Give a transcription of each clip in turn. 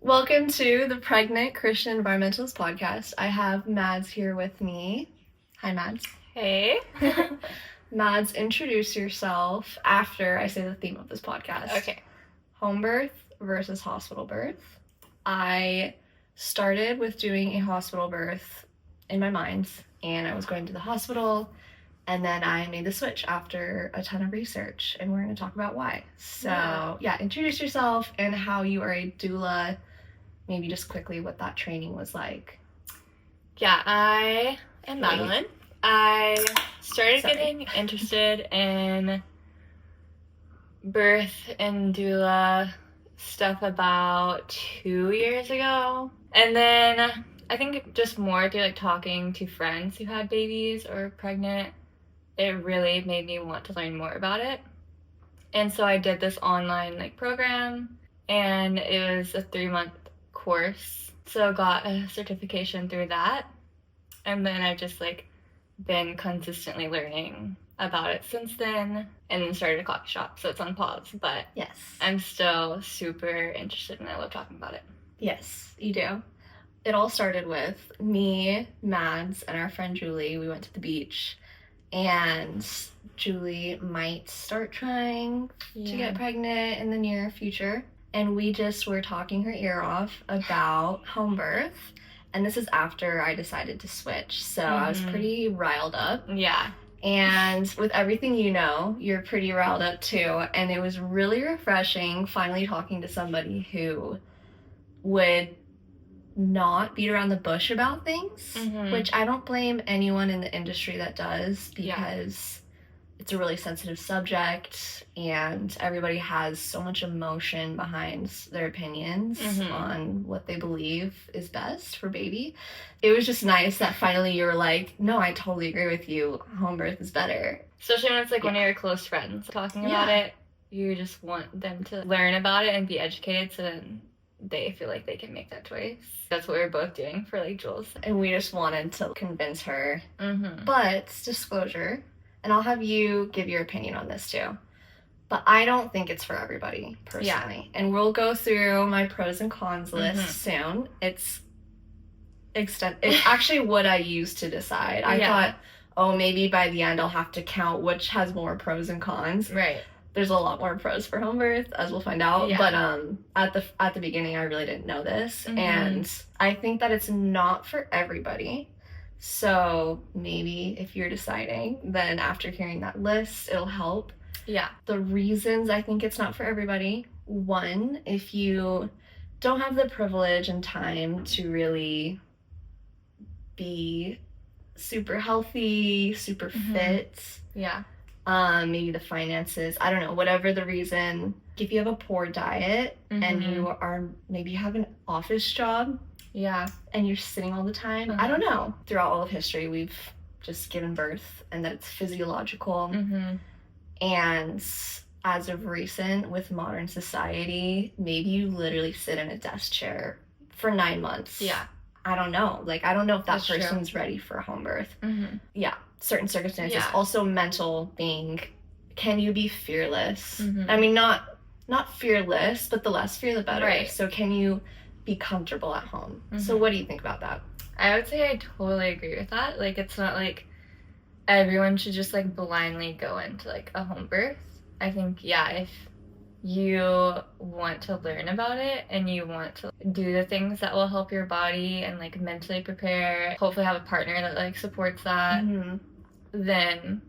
Welcome to the Pregnant Christian Environmentalist podcast. I have Mads here with me. Hi, Mads. Hey. Mads, introduce yourself after I say the theme of this podcast. Okay. Home birth versus hospital birth. I started with doing a hospital birth in my mind, and I was going to the hospital, and then I made the switch after a ton of research, and we're going to talk about why. So, yeah, introduce yourself and how you are a doula. Maybe just quickly what that training was like. Yeah, I am Madeline. I started getting interested in birth and doula stuff about 2 years ago. And then I think just more through talking to friends who had babies or pregnant, it really made me want to learn more about it. And so I did this online program, and it was a 3-month course, so got a certification through that, and then I've just been consistently learning about it since then, and then started a coffee shop, so it's on pause, but yes, I'm still super interested and I love talking about it. Yes, you do. It all started with me, Mads, and our friend Julie. We went to the beach, and Julie might start trying to get pregnant in the near future. And we just were talking her ear off about home birth. And this is after I decided to switch. So I was pretty riled up. Yeah. And with everything you know, you're pretty riled up too. And it was really refreshing finally talking to somebody who would not beat around the bush about things, which I don't blame anyone in the industry that does, because it's a really sensitive subject and everybody has so much emotion behind their opinions on what they believe is best for baby. It was just nice that finally you were like, no, I totally agree with you. Home birth is better. Especially when it's one of your close friends talking about it. You just want them to learn about it and be educated so then they feel like they can make that choice. That's what we were both doing for Jules. And we just wanted to convince her. But disclosure, and I'll have you give your opinion on this too, but I don't think it's for everybody, personally. And we'll go through my pros and cons list soon. It's actually what I used to decide. I thought, maybe by the end I'll have to count which has more pros and cons. Right. There's a lot more pros for home birth, as we'll find out. But at the beginning, I really didn't know this. And I think that it's not for everybody. So maybe if you're deciding, then after hearing that list, it'll help. Yeah. The reasons I think it's not for everybody. One, if you don't have the privilege and time to really be super healthy, super fit. Yeah. Maybe the finances, I don't know, whatever the reason. If you have a poor diet and maybe you have an office job, and you're sitting all the time, I don't know. Throughout all of history, we've just given birth and that it's physiological. And as of recent, with modern society, maybe you literally sit in a desk chair for 9 months. Yeah. I don't know. I don't know if that person's ready for a home birth. Yeah. Certain circumstances. Also mental being, can you be fearless? I mean, not fearless, but the less fear the better. Right. So can you be comfortable at home? So what do you think about that? I would say I totally agree with that. It's not everyone should just blindly go into a home birth. I think if you want to learn about it and you want to do the things that will help your body and mentally prepare, hopefully have a partner that supports that, then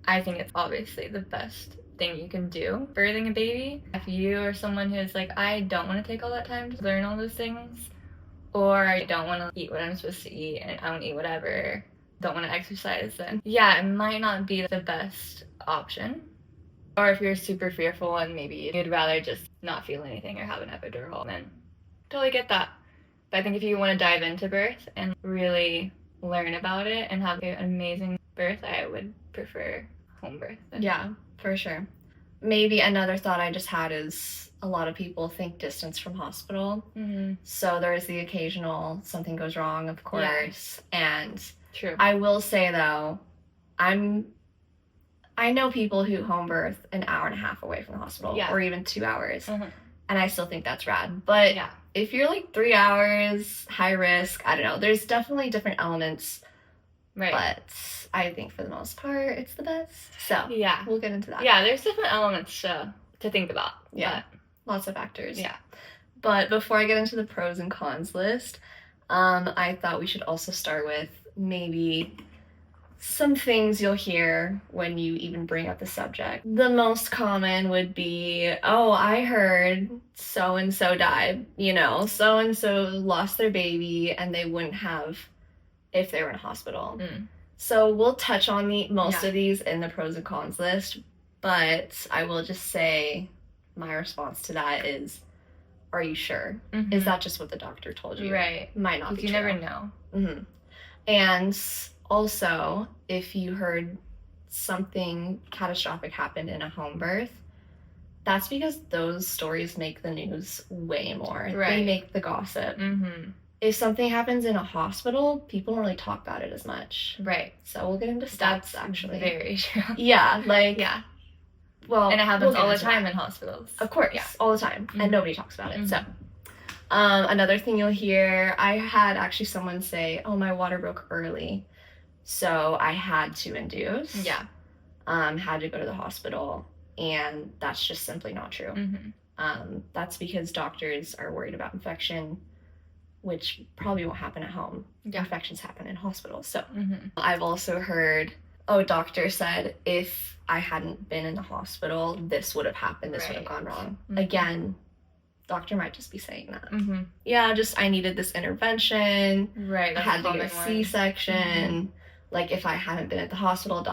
I think it's obviously the best thing you can do, birthing a baby. If you are someone who's I don't want to take all that time to learn all those things, or I don't want to eat what I'm supposed to eat and I want to eat whatever, don't want to exercise, then it might not be the best option. Or if you're super fearful and maybe you'd rather just not feel anything or have an epidural, then totally get that. But I think if you want to dive into birth and really learn about it and have an amazing birth, I would prefer home birth. Yeah, for sure. Maybe another thought I just had is a lot of people think distance from hospital. So there is the occasional something goes wrong, of course. And true. I will say though, I know people who home birth an hour and a half away from the hospital, or even 2 hours. And I still think that's rad. But if you're like 3 hours, high risk, I don't know. There's definitely different elements, Right. but I think for the most part, it's the best. So Yeah. we'll get into that. Yeah, there's different elements to think about. Yeah. Lots of factors. Yeah. But before I get into the pros and cons list, I thought we should also start with maybe some things you'll hear when you even bring up the subject. The most common would be, oh, I heard so-and-so died, so-and-so lost their baby and they wouldn't have if they were in a hospital. So we'll touch on most of these in the pros and cons list, but I will just say my response to that is, are you sure? Is that just what the doctor told you? Right. Might not be true. You never know. And also, if you heard something catastrophic happened in a home birth, that's because those stories make the news way more. Right. They make the gossip. If something happens in a hospital, people don't really talk about it as much. Right. So we'll get into stats, actually. Very true. Yeah, well, and it happens all the time in hospitals. Of course, all the time. And nobody talks about it. So another thing you'll hear, I had actually someone say, oh, my water broke early, so I had to induce. Yeah. Had to go to the hospital, and that's just simply not true. That's because doctors are worried about infection, which probably won't happen at home. Yeah. Infections happen in hospitals. So I've also heard, doctor said if I hadn't been in the hospital, this would have happened, this would have gone wrong. Again, doctor might just be saying that. Yeah, just I needed this intervention. Right. I had to get a C-section. Like if I hadn't been at the hospital, ...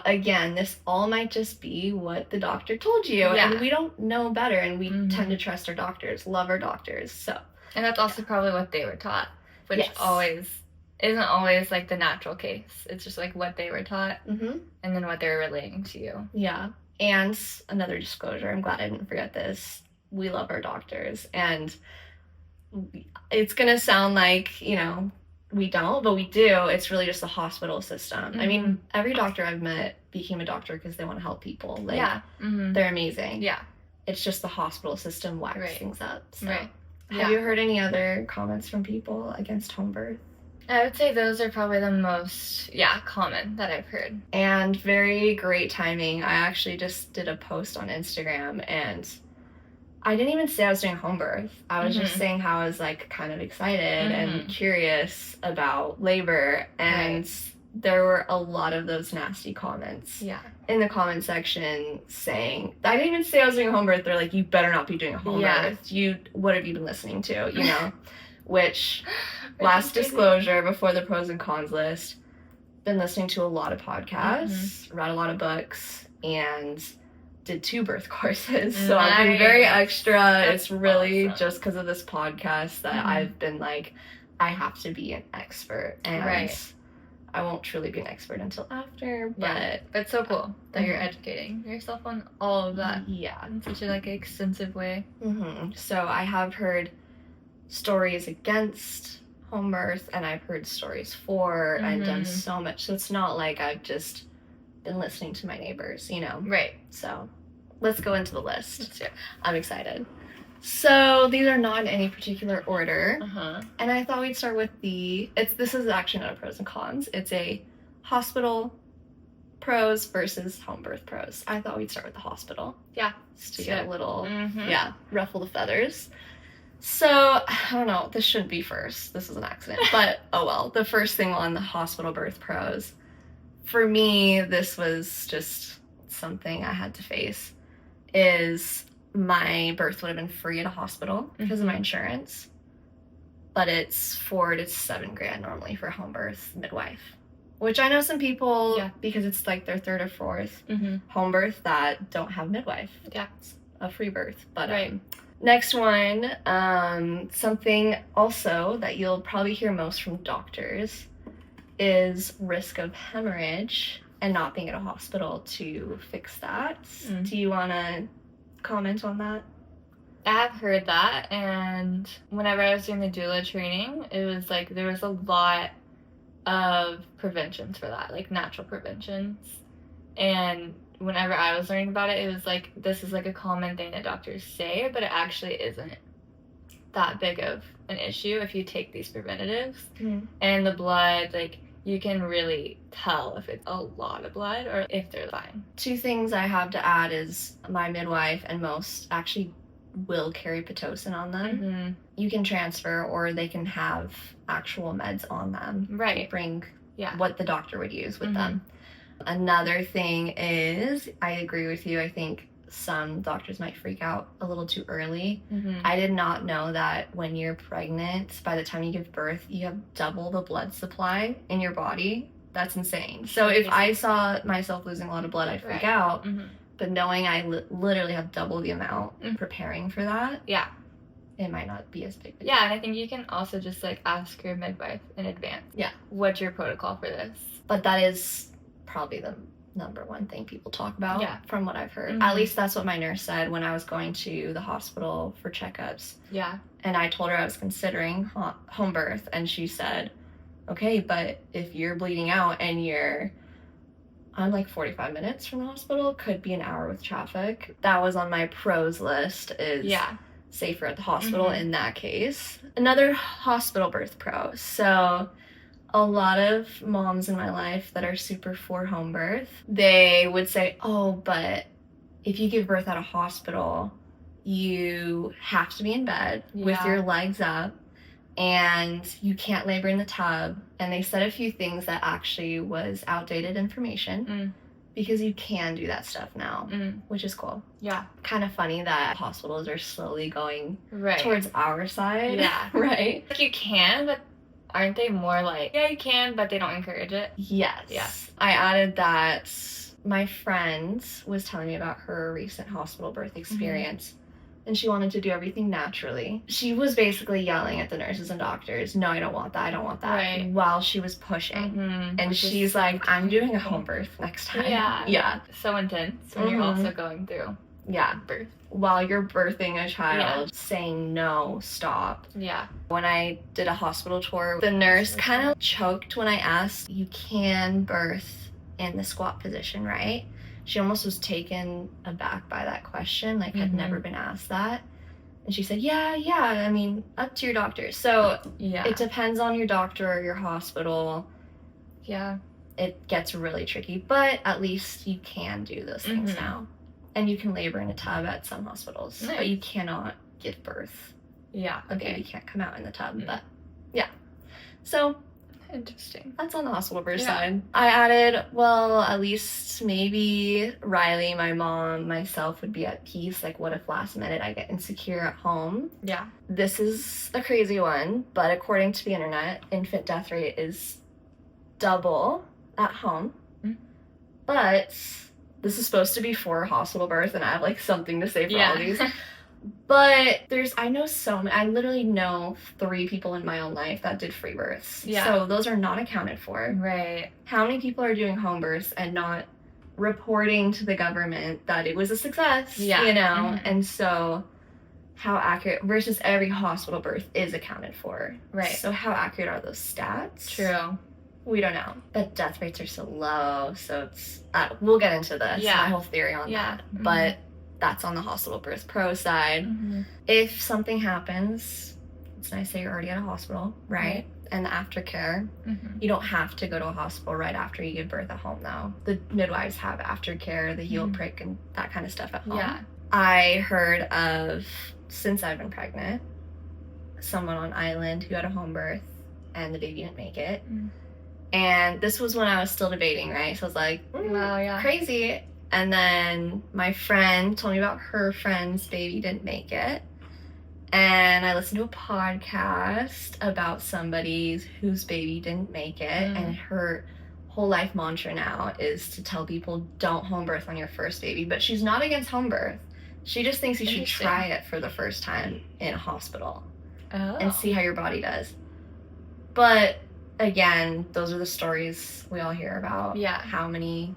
Again, this all might just be what the doctor told you. Yeah. And we don't know better, and we tend to trust our doctors, love our doctors. So. And that's also probably what they were taught, which isn't always like the natural case. It's just like what they were taught and then what they were relating to you. Yeah. And another disclosure, I'm glad I didn't forget this. We love our doctors. And it's going to sound like, we don't, but we do. It's really just the hospital system. I mean, every doctor I've met became a doctor because they want to help people. They're amazing. Yeah. It's just the hospital system whacks things up. So. Right. Have you heard any other comments from people against home birth? I would say those are probably the most, common that I've heard. And very great timing. I actually just did a post on Instagram, and I didn't even say I was doing home birth. I was just saying how I was, kind of excited and curious about labor, and there were a lot of those nasty comments in the comment section saying, I didn't even say I was doing a home birth. They're like, you better not be doing a home birth. What have you been listening to, Which, last disclosure before the pros and cons list, been listening to a lot of podcasts, read a lot of books, and did 2 birth courses. So I've been very extra. That's it's really awesome. Just because of this podcast that I've been like, I have to be an expert. And I won't truly be an expert until after, but it's so cool that you're educating yourself on all of that. Yeah. In such a extensive way. So I have heard stories against home birth, and I've heard stories for, and done so much. So it's not like I've just been listening to my neighbors, Right. So let's go into the list. I'm excited. So these are not in any particular order. And I thought we'd start with this is actually not a pros and cons. It's a hospital pros versus home birth pros. I thought we'd start with the hospital. Yeah. Just to get a little, ruffle the feathers. So, I don't know, this shouldn't be first. This is an accident. But, oh well. The first thing on the hospital birth pros. For me, this was just something I had to face. Is my birth would have been free at a hospital because of my insurance. But it's $4,000 to $7,000 normally for a home birth midwife. Which I know some people, because it's their 3rd or 4th home birth, that don't have midwife. Yeah. It's a free birth. But next one, something also that you'll probably hear most from doctors is risk of hemorrhage and not being at a hospital to fix that. Do you want to comment on that? I have heard that, and whenever I was doing the doula training, it was there was a lot of preventions for that, natural preventions. And whenever I was learning about it, it was this is a common thing that doctors say, but it actually isn't. that big of an issue if you take these preventatives. Mhm. And the blood, like, you can really tell if it's a lot of blood or if they're fine. 2 things I have to add is my midwife and most actually will carry Pitocin on them. Mm-hmm. You can transfer, or they can have actual meds on them. Right. Bring Yeah. what the doctor would use with Mhm. them. Another thing is, I agree with you, I think some doctors might freak out a little too early. Mm-hmm. I did not know that when you're pregnant, by the time you give birth, you have double the blood supply in your body. That's insane. So if I saw myself losing a lot of blood, I'd freak Right. out. Mm-hmm. But knowing I literally have double the amount, Mhm. preparing for that, Yeah. it might not be as big. Yeah, and I think you can also just like ask your midwife in advance. Yeah. What's your protocol for this? But that is probably the number one thing people talk about, Yeah. from what I've heard. Mhm. At least that's what my nurse said when I was going to the hospital for checkups. Yeah. And I told her I was considering home birth, and she said, okay, but if you're bleeding out and I'm like 45 minutes from the hospital, could be an hour with traffic. That was on my pros list, is Yeah. safer at the hospital Mhm. in that case. Another hospital birth pro. So a lot of moms in my life that are super for home birth, they would say, oh, but if you give birth at a hospital, you have to be in bed with Yeah. your legs up, and you can't labor in the tub. And they said a few things that actually was outdated information, Mm. because you can do that stuff now, Mm. which is cool. Yeah. Kind of funny that hospitals are slowly going Right. towards our side. Yeah. Right? Like you can, but aren't they more like, yeah, you can, but they don't encourage it? Yes. Yeah. I added that my friend was telling me about her recent hospital birth experience, and she wanted to do everything naturally. She was basically yelling at the nurses and doctors, no, I don't want that, I don't want that, Right. while she was pushing. Mm-hmm. And she's like, I'm doing a home birth next time. Yeah. Yeah. So intense when you're Mhm. also going through Yeah. birth. While you're birthing a child, saying no, stop. Yeah. When I did a hospital tour, the nurse kind of choked when I asked, you can birth in the squat position, right? She almost was taken aback by that question, like had Mhm. never been asked that. And she said, yeah, I mean, up to your doctor. So Yeah. it depends on your doctor or your hospital. Yeah. It gets really tricky, but at least you can do those things Mhm. now. And you can labor in a tub at some hospitals, Nice. but you cannot give birth. Yeah. A Okay. baby can't come out in the tub, Mm. but yeah. So Interesting. that's on the hospital birth Yeah. side. I added, well, at least maybe Riley, my mom, myself would be at peace. Like, what if last minute I get insecure at home? Yeah. This is a crazy one, but according to the internet, infant death rate is double at home. Mm. But this is supposed to be for hospital birth, and I have like something to say for all Yeah. these. But I know so many, I literally know 3 people in my own life that did free births. Yeah. So those are not accounted for. Right. How many people are doing home births and not reporting to the government that it was a success? Yeah. You know? Mhm. And so how accurate, versus every hospital birth is accounted for. Right. So how accurate are those stats? True. We don't know. But death rates are so low, so it's, we'll get into this, Yeah. my whole theory on Yeah. that. Mhm. But that's on the hospital birth pro side. Mm-hmm. If something happens, it's nice that you're already at a hospital, right? And the aftercare, Mm-hmm. you don't have to go to a hospital right after you give birth at home, though. The midwives have aftercare, the heel Mhm. prick, and that kind of stuff at home. Yeah. I heard of, since I've been pregnant, someone on island who had a home birth and the baby didn't make it. Mm. And this was when I was still debating, right? So I was like, Wow, yeah. crazy. And then my friend told me about her friend's baby didn't make it. And I listened to a podcast about somebody whose baby didn't make it. Mm. And her whole life mantra now is to tell people, don't home birth on your first baby. But she's not against home birth. She just thinks you should Interesting. try it for the first time in a hospital Oh. and see how your body does. But again, those are the stories we all hear about. Yeah. How many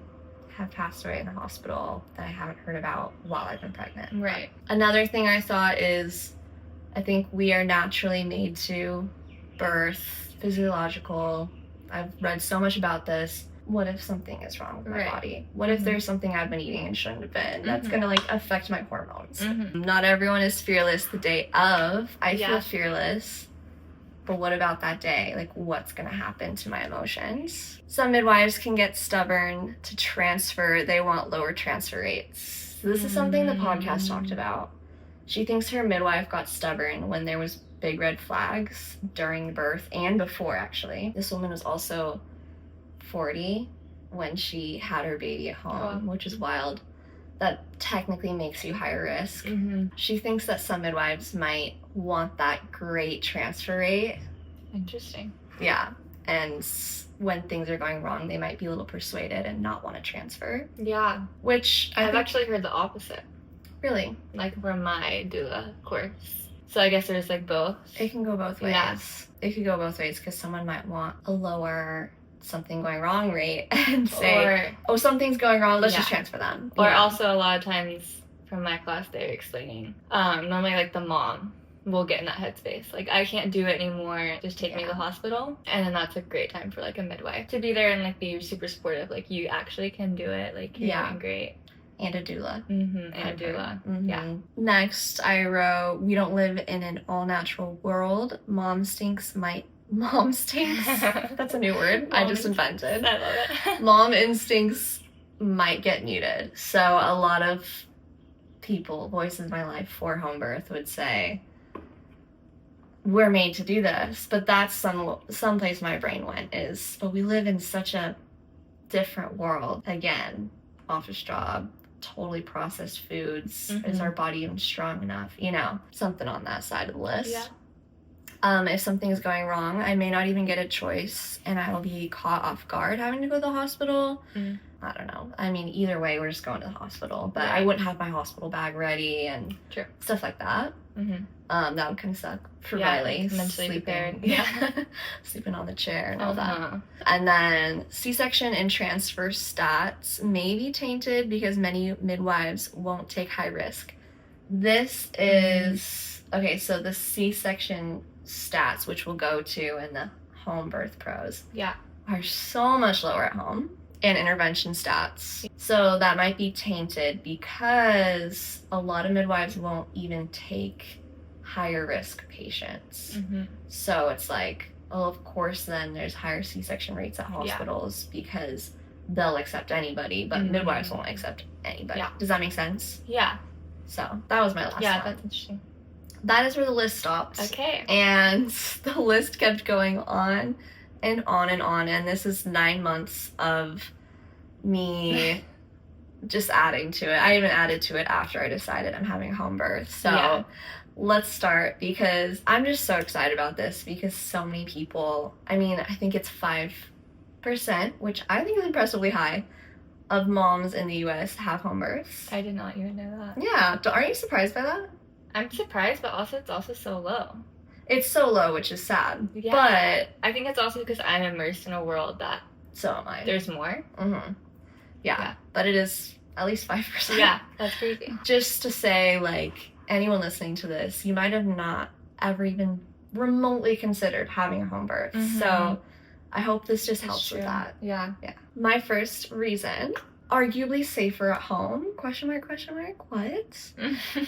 have passed away in the hospital that I haven't heard about while I've been pregnant. Right. Another thing I thought is, I think we are naturally made to birth, physiological. I've read so much about this. what if something is wrong with my Right. body? What if Mhm. there's something I've been eating and shouldn't have been? That's gonna like affect my hormones. Mhm. Not everyone is fearless the day of. I Yeah. feel fearless. But what about that day? Like, what's gonna happen to my emotions? Some midwives can get stubborn to transfer. They want lower transfer rates. This is something the podcast talked about. She thinks her midwife got stubborn when there was big red flags during birth and before, actually. This woman was also 40 when she had her baby at home, which is wild. That technically makes you higher risk. Mhm. She thinks that some midwives might want that great transfer rate. Interesting. Yeah. And when things are going wrong, they might be a little persuaded and not want to transfer. Yeah. Which I've actually heard the opposite. Really? Like from my doula course. So I guess there's like both. It can go both ways. Yeah. It could go both ways because someone might want a lower something going wrong rate and say, oh, something's going wrong, let's just transfer them. Or also a lot of times from my class they're explaining, normally like the mom will get in that headspace. Like, I can't do it anymore, just take me to the hospital. And then that's a great time for like a midwife to be there and like be super supportive. Like, you actually can do it. Like, you're doing great. And a doula. And a doula. Yeah. Next, I wrote, we don't live in an all-natural world. Mom stinks. That's a new word I just invented. I love it. Mom instincts might get muted. So a lot of people, voices in my life for home birth, would say, we're made to do this. But that's someplace my brain went is, but we live in such a different world. Again, office job, totally processed foods. Is our body even strong enough? You know, something on that side of the list. Yeah. If something's going wrong, I may not even get a choice and I will be caught off guard having to go to the hospital. I don't know. I mean, either way, we're just going to the hospital. But I wouldn't have my hospital bag ready and stuff like that. That would kind of suck for Riley. Mentally prepared. Sleeping on the chair and all that. And then C-section and transfer stats may be tainted because many midwives won't take high risk. This is... Okay, so the C-section stats, which we'll go to in the home birth pros, are so much lower at home, and intervention stats. So that might be tainted because a lot of midwives won't even take higher risk patients. So it's like, oh, of course then there's higher C-section rates at hospitals because they'll accept anybody, but midwives won't accept anybody. Does that make sense? Yeah. So that was my last one. Yeah, that's interesting. That is where the list stopped. Okay. And the list kept going on and on and on. And this is 9 months of me just adding to it. I even added to it after I decided I'm having a home birth. So let's start because I'm just so excited about this because so many people, I mean, I think it's 5%, which I think is impressively high, of moms in the U.S. have home births. I did not even know that. Yeah. Aren't you surprised by that? I'm surprised, but also it's also so low. It's so low, which is sad. Yeah. But I think it's also because I'm immersed in a world that so am I. There's more. Yeah. But it is at least 5%. Yeah, that's crazy. Just to say, like, anyone listening to this, you might have not ever even remotely considered having a home birth. So I hope this just helps with that. Yeah. My first reason, arguably safer at home, question mark, what?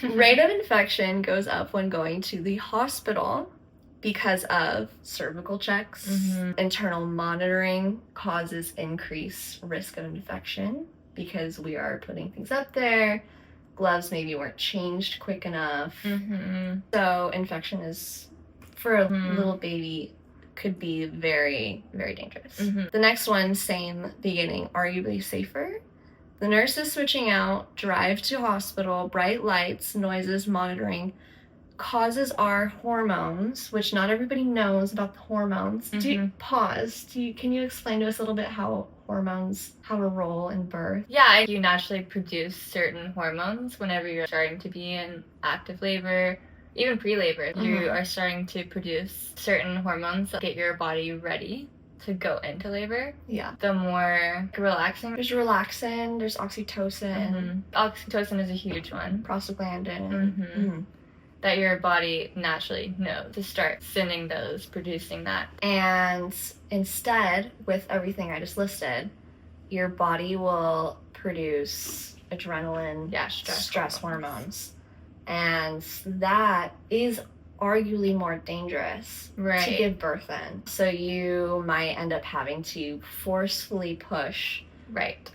Rate of infection goes up when going to the hospital because of cervical checks. Internal monitoring causes increased risk of infection because we are putting things up there. Gloves maybe weren't changed quick enough. So infection is, for a little baby, could be very, very dangerous. The next one, same beginning, arguably safer. The nurse is switching out, drive to hospital, bright lights, noises, monitoring, causes our hormones, which not everybody knows about the hormones. Can you explain to us a little bit how hormones have a role in birth? Yeah, you naturally produce certain hormones whenever you're starting to be in active labor. Even pre-labor, you are starting to produce certain hormones that get your body ready to go into labor. Yeah. The more relaxing. There's relaxin, there's oxytocin. Oxytocin is a huge one. Prostaglandin. That your body naturally knows to start sending those, producing that. And instead, with everything I just listed, your body will produce adrenaline, stress hormones. And that is arguably more dangerous to give birth in. So you might end up having to forcefully push.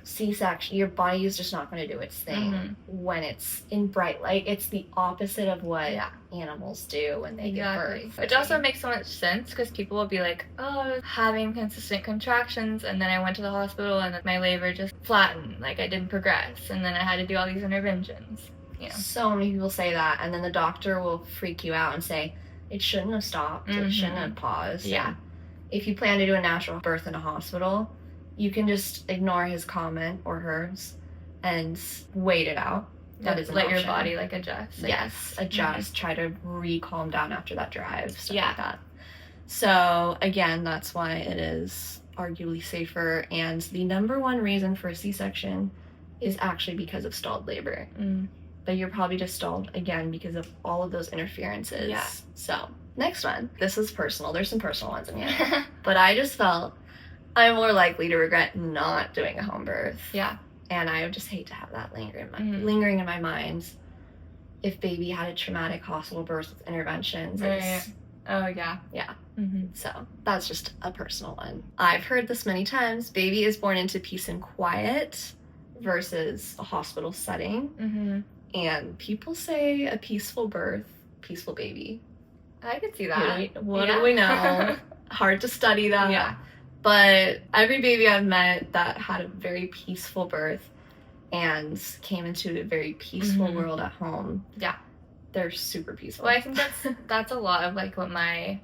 C-section. Your body is just not going to do its thing when it's in bright light. It's the opposite of what animals do when they give birth. Which also makes so much sense, because people will be like, oh, I was having consistent contractions, and then I went to the hospital and my labor just flattened, like I didn't progress, and then I had to do all these interventions. So many people say that, and then the doctor will freak you out and say, it shouldn't have stopped, it shouldn't have paused. And if you plan to do a natural birth in a hospital, you can just ignore his comment or hers and wait it out. That is an let option. Your body like adjust. Adjust. Try to calm down after that drive. Stuff like that. So again, that's why it is arguably safer. And the number one reason for a C-section is actually because of stalled labor. But you're probably just stalled again because of all of those interferences. So next one. This is personal. There's some personal ones in here. But I just felt I'm more likely to regret not doing a home birth. And I would just hate to have that lingering in my mind. If baby had a traumatic hospital birth with interventions. So that's just a personal one. I've heard this many times. Baby is born into peace and quiet versus a hospital setting. And people say a peaceful birth, peaceful baby. I could see that. What do we know? Hard to study that. But every baby I've met that had a very peaceful birth and came into a very peaceful world at home. They're super peaceful. Well, I think that's a lot of like what my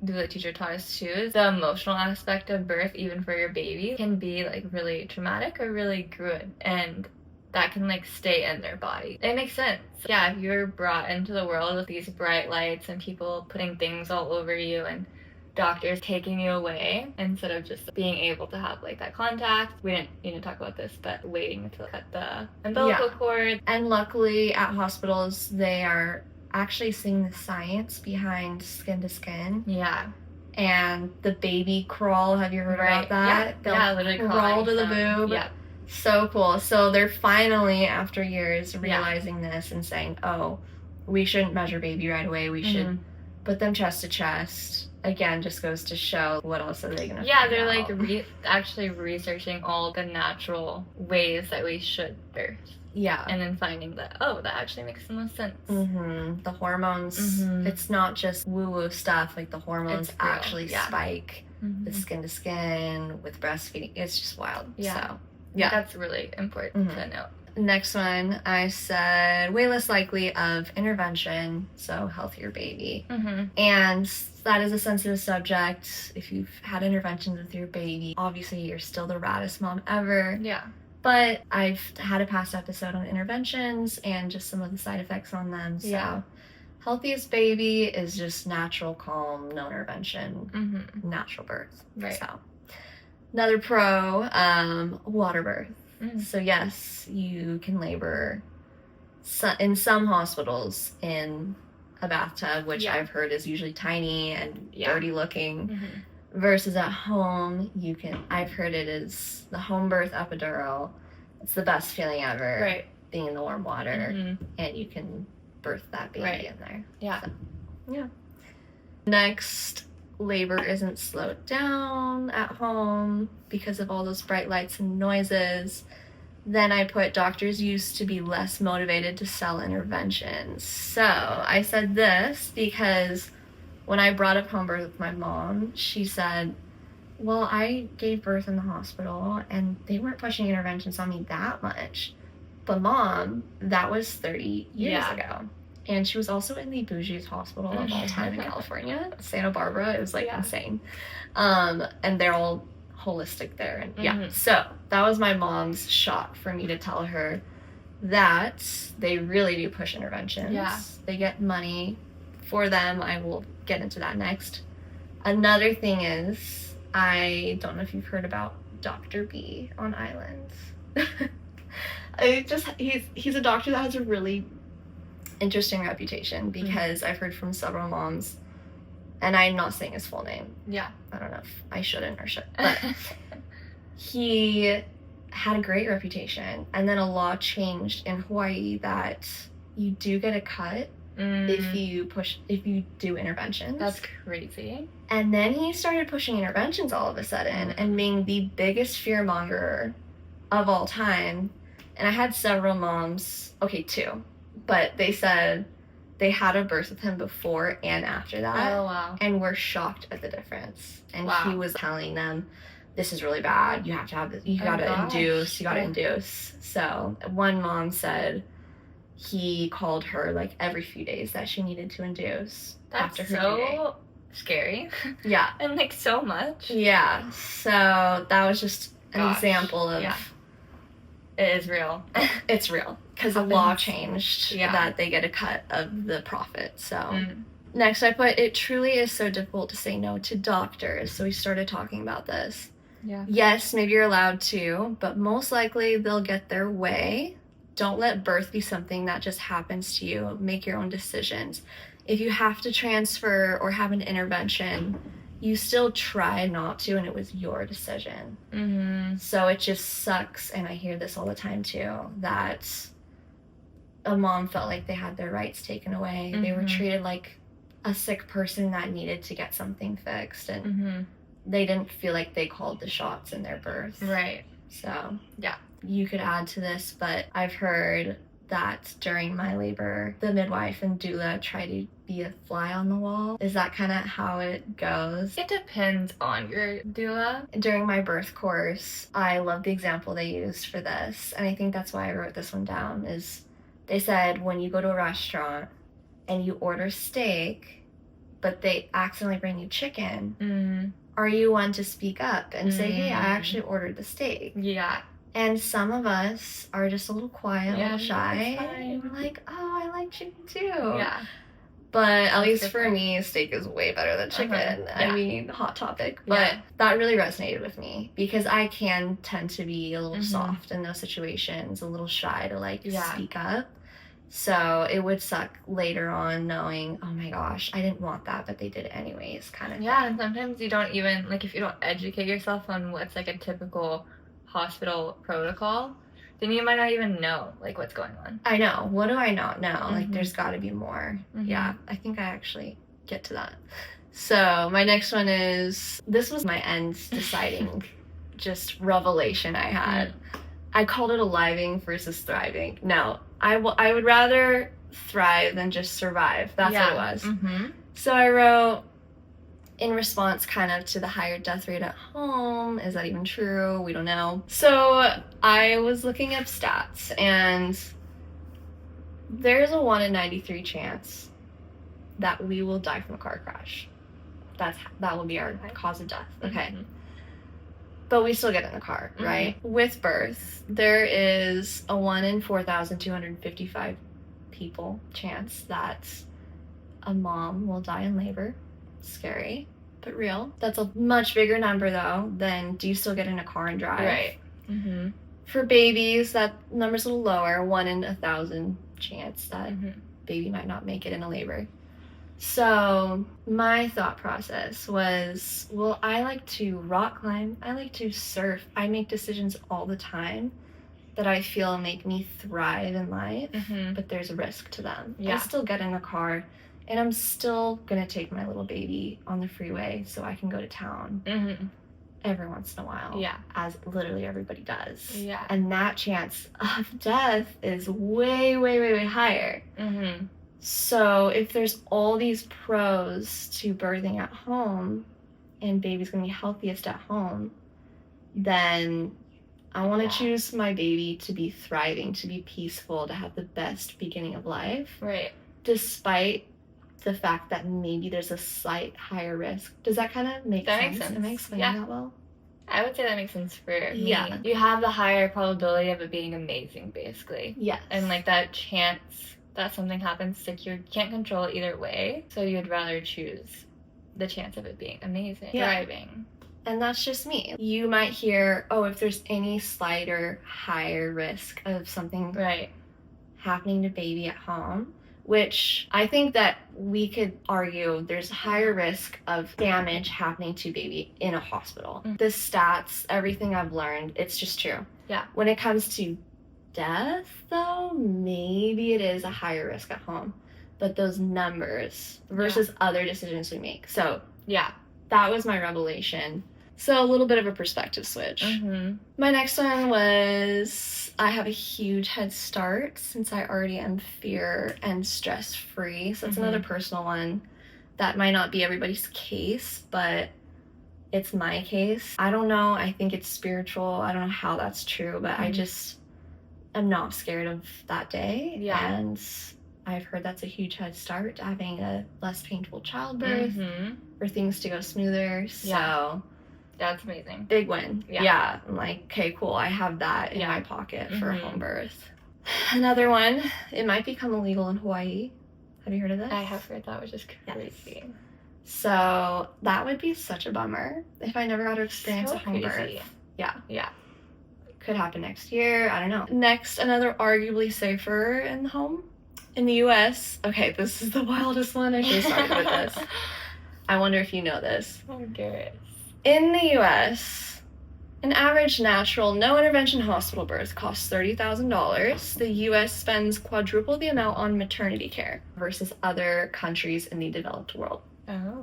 doula teacher taught us too, is the emotional aspect of birth, even for your baby, can be like really traumatic or really good, and that can like stay in their body. It makes sense. If you're brought into the world with these bright lights and people putting things all over you and doctors taking you away instead of just being able to have like that contact. We didn't need to talk about this, but waiting to cut the umbilical cord. And luckily at hospitals, they are actually seeing the science behind skin to skin. And the baby crawl, have you heard about that? They'll literally crawl to the boob. So cool. So they're finally, after years, realizing this and saying, oh, we shouldn't measure baby right away. We should put them chest to chest. Again, just goes to show what else are they going to they're out. Like actually researching all the natural ways that we should birth. And then finding that, oh, that actually makes the most sense. The hormones, it's not just woo-woo stuff. Like the hormones actually spike with skin to skin, with breastfeeding. It's just wild. So, that's really important to know. Next one, I said way less likely of intervention, so healthier baby. And that is a sensitive subject. If you've had interventions with your baby, obviously you're still the raddest mom ever. But I've had a past episode on interventions and just some of the side effects on them. So healthiest baby is just natural, calm, no intervention, natural birth. So another pro, water birth. So yes, you can labor in some hospitals in a bathtub, which I've heard is usually tiny and dirty looking, versus at home, I've heard it is the home birth epidural. It's the best feeling ever, being in the warm water, and you can birth that baby in there. So, next, labor isn't slowed down at home because of all those bright lights and noises. Then I put doctors used to be less motivated to sell interventions. So I said this because when I brought up home birth with my mom, she said, well, I gave birth in the hospital and they weren't pushing interventions on me that much. But Mom, that was 30 years ago. And she was also in the bougiest hospital of all time in California, Santa Barbara. It was like insane. And they're all holistic there. And so that was my mom's shot for me to tell her that they really do push interventions. They get money for them. I will get into that next. Another thing is, I don't know if you've heard about Dr. B on Islands. He's a doctor that has a really interesting reputation because I've heard from several moms, and I'm not saying his full name. I don't know if I shouldn't or should, but he had a great reputation. And then a law changed in Hawaii that you do get a cut if you do interventions. That's crazy. And then he started pushing interventions all of a sudden and being the biggest fearmonger of all time. And I had several moms, okay, 2, but they said they had a birth with him before and after that. Oh, wow. And were shocked at the difference. And Wow. he was telling them, this is really bad. You have to have this. You gotta induce. So one mom said he called her like every few days that she needed to induce. That's after her due date. so scary. Yeah. And like so much. Yeah. So that was just an example of it is real. It's real. Because the law changed that they get a cut of the profit. So next I put, it truly is so difficult to say no to doctors. So we started talking about this. Yeah. Yes, maybe you're allowed to, but most likely they'll get their way. Don't let birth be something that just happens to you. Make your own decisions. If you have to transfer or have an intervention, you still try not to, and it was your decision. So it just sucks, and I hear this all the time too, that a mom felt like they had their rights taken away. They were treated like a sick person that needed to get something fixed, and they didn't feel like they called the shots in their birth. Right. So, yeah. You could add to this, but I've heard that during my labor, the midwife and doula try to be a fly on the wall. Is that kind of how it goes? It depends on your doula. During my birth course, I love the example they used for this, and I think that's why I wrote this one down, is they said when you go to a restaurant and you order steak, but they accidentally bring you chicken, are you one to speak up and say, hey, I actually ordered the steak? Yeah. And some of us are just a little quiet, a little shy, and we're like, oh, I like chicken too. Yeah. But at least for me, steak is way better than chicken. I mean, hot topic. But that really resonated with me because I can tend to be a little soft in those situations, a little shy to like speak up. So it would suck later on knowing, oh my gosh, I didn't want that, but they did it anyways, kind of thing. And sometimes you don't even, like if you don't educate yourself on what's like a typical hospital protocol, then you might not even know like what's going on. I know. What do I not know? Like there's got to be more. Yeah, I think I actually get to that. So my next one is, this was my end deciding just revelation I had. I called it aliving versus thriving. No, I would rather thrive than just survive. That's what it was. So I wrote, in response kind of to the higher death rate at home, is that even true? We don't know. So I was looking up stats, and there's a 1 in 93 chance that we will die from a car crash. That will be our cause of death. Okay. But we still get in the car, right? With birth, there is a 1 in 4,255 people chance that a mom will die in labor. Scary, but real. That's a much bigger number, though, than do you still get in a car and drive? Right. For babies, that number's a little lower, 1 in 1,000 chance that baby might not make it in a labor. So my thought process was, well, I like to rock climb, I like to surf, I make decisions all the time that I feel make me thrive in life, but there's a risk to them. I still get in a car, and I'm still gonna take my little baby on the freeway so I can go to town every once in a while, as literally everybody does. And that chance of death is way, way, way, way higher. So if there's all these pros to birthing at home and baby's gonna be healthiest at home, then I want to choose my baby to be thriving, to be peaceful, to have the best beginning of life. Right. Despite the fact that maybe there's a slight higher risk. Does that kind of make sense? Makes sense. Am I explaining that well? I would say that makes sense for me. You have the higher probability of it being amazing, basically. Yes. And like that chance that something happens, like you can't control it either way, so you'd rather choose the chance of it being amazing, thriving. And that's just me. You might hear, oh, if there's any slight or higher risk of something happening to baby at home, which I think that we could argue there's higher risk of damage happening to baby in a hospital. The stats, everything I've learned, it's just true. Yeah. When it comes to death, though, maybe it is a higher risk at home. But those numbers versus other decisions we make. So Yeah. that was my revelation. So a little bit of a perspective switch. Mm-hmm. My next one was I have a huge head start since I already am fear and stress free. So that's another personal one. That might not be everybody's case, but it's my case. I don't know. I think it's spiritual. I don't know how that's true, but I just am not scared of that day. Yeah. And I've heard that's a huge head start to having a less painful childbirth for things to go smoother. So that's amazing. big win. Yeah. I'm like, okay, cool. I have that in my pocket for home birth. Another one, it might become illegal in Hawaii. Have you heard of this? I have heard that, which is crazy. Yes. So that would be such a bummer if I never got to experience a home birth. Yeah. Could happen next year. I don't know. Next, another arguably safer in the home. In the U.S., okay, this is the wildest one. I should have started with this. I wonder if you know this. I'm curious. In the U.S., an average natural, no-intervention hospital birth costs $30,000. The U.S. spends quadruple the amount on maternity care versus other countries in the developed world. Oh.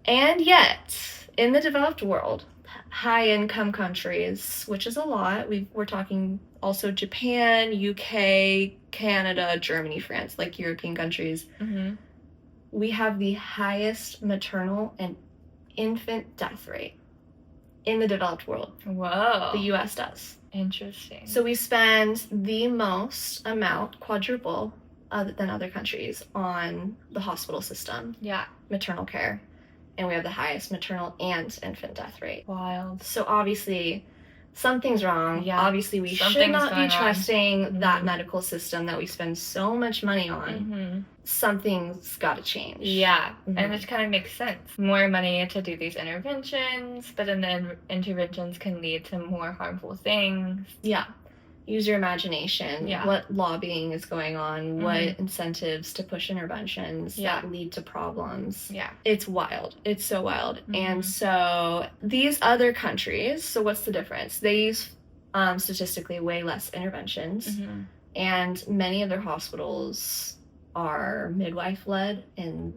And yet, in the developed world, high-income countries, which is a lot, we're talking also Japan, UK, Canada, Germany, France, like European countries, we have the highest maternal and infant death rate in the developed world. Whoa. The U.S. does. Interesting. So we spend the most amount, quadruple, than other countries on the hospital system. Yeah. Maternal care. And we have the highest maternal and infant death rate. Wild. So obviously, something's wrong. Yeah. Obviously, we should not be trusting that medical system that we spend so much money on. Something's got to change. Yeah. And it kind of makes sense. More money to do these interventions, but then the interventions can lead to more harmful things. Yeah. Use your imagination. Yeah. What lobbying is going on? What incentives to push interventions that lead to problems? Yeah. It's wild. It's so wild. And so these other countries, so what's the difference? They use statistically way less interventions. And many of their hospitals are midwife-led in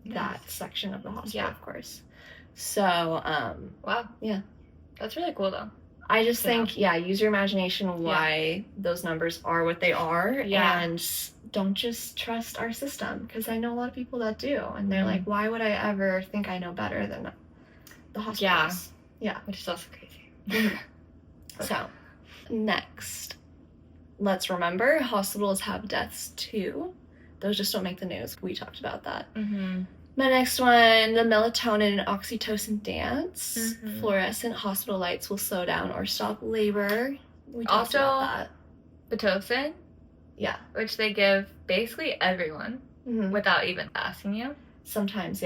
that section of the hospital, of course. So, wow. Yeah. That's really cool, though. I just think, use your imagination why those numbers are what they are. And don't just trust our system. Because I know a lot of people that do. And they're like, why would I ever think I know better than the hospitals? Yeah. Which is also crazy. So, next. Let's remember, hospitals have deaths too. Those just don't make the news. We talked about that. My next one, the melatonin and oxytocin dance. Fluorescent hospital lights will slow down or stop labor. We talked about that. Pitocin. Yeah. Which they give basically everyone without even asking you. Sometimes,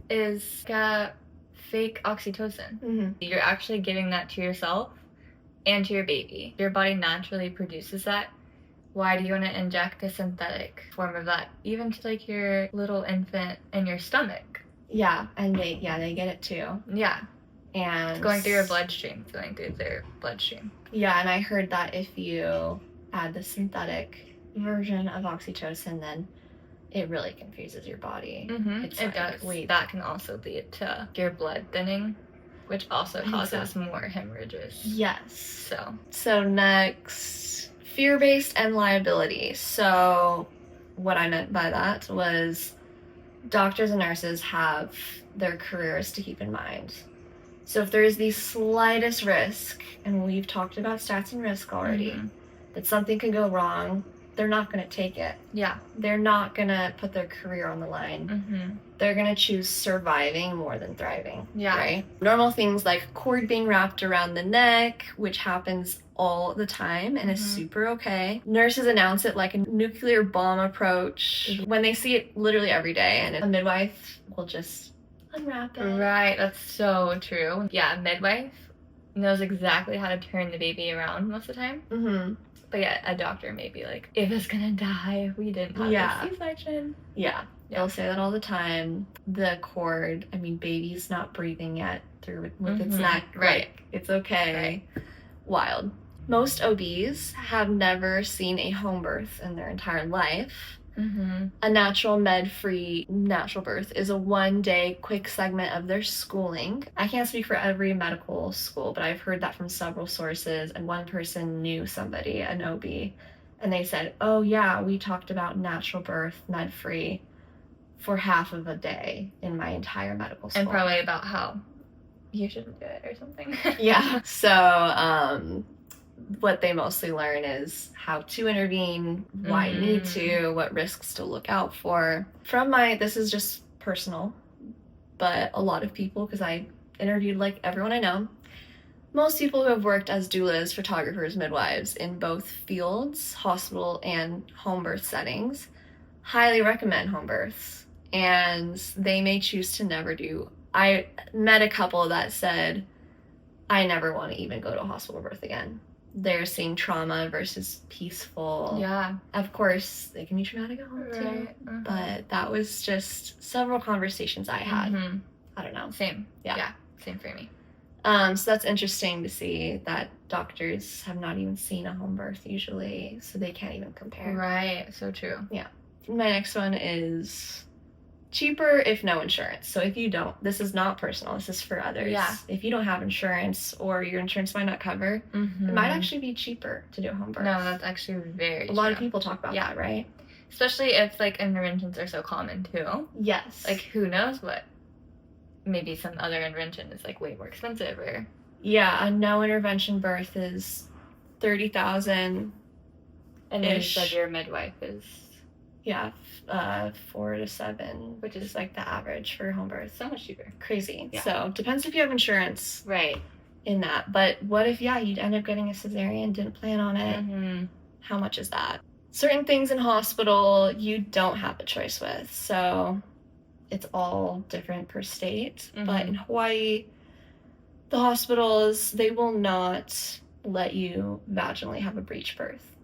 is fake oxytocin. You're actually giving that to yourself and to your baby. Your body naturally produces that. Why do you want to inject a synthetic form of that, even to like your little infant in your stomach? Yeah, and they get it too. Yeah. And it's going through your bloodstream, it's going through their bloodstream. Yeah, and I heard that if you add the synthetic version of oxytocin, then it really confuses your body. It does. That can also lead to your blood thinning, which also causes more hemorrhages. Yes. So next, fear-based and liability. So what I meant by that was doctors and nurses have their careers to keep in mind. So if there is the slightest risk, and we've talked about stats and risk already, that something could go wrong, they're not going to take it. Yeah. They're not going to put their career on the line. They're going to choose surviving more than thriving. Yeah. Right? Normal things like cord being wrapped around the neck, which happens all the time and is super okay. Nurses announce it like a nuclear bomb approach when they see it literally every day, and a midwife will just unwrap it. Right, that's so true. Yeah, a midwife knows exactly how to turn the baby around most of the time. But yeah, a doctor may be like, if it's gonna die, we didn't have a C-section. Yeah, they'll say that all the time. The cord, I mean, baby's not breathing yet through with its neck. Right. Like, it's okay. wild. Most OBs have never seen a home birth in their entire life. Mm-hmm. A natural med-free natural birth is a 1-day quick segment of their schooling. I can't speak for every medical school, but I've heard that from several sources, and one person knew somebody, an OB, and they said, oh yeah, we talked about natural birth, med-free, for half of a day in my entire medical school. And probably about how you shouldn't do it or something. Yeah. So what they mostly learn is how to intervene, why you need to, what risks to look out for. This is just personal, but a lot of people, because I interviewed like everyone I know, most people who have worked as doulas, photographers, midwives in both fields, hospital and home birth settings, highly recommend home births. And they may choose to never do. I met a couple that said, I never want to even go to a hospital birth again. They're seeing trauma versus peaceful. Yeah. Of course, they can be traumatic at home too. Mm-hmm. But that was just several conversations I had. Mm-hmm. I don't know. Same. Yeah. Same for me. So that's interesting to see that doctors have not even seen a home birth usually, so they can't even compare. Right. So true. Yeah. My next one is cheaper if no insurance. So if you don't, this is not personal, this is for others. Yeah. If you don't have insurance or your insurance might not cover, Mm-hmm. it might actually be cheaper to do a home birth. No, that's actually very a lot of true. people talk about that, right? Especially if like interventions are so common too. Yes. Like who knows what? Maybe some other intervention is like way more expensive or. Yeah, a no intervention birth is $30,000. And then you said your midwife is. Yeah, 4 to 7, which is like the average for home birth. So much cheaper. Crazy. Yeah. So depends if you have insurance Right. in that. But what if you'd end up getting a cesarean, didn't plan on it? Mm-hmm. How much is that? Certain things in hospital you don't have a choice with. So it's all different per state. Mm-hmm. But in Hawaii, the hospitals, they will not let you vaginally have a breech birth.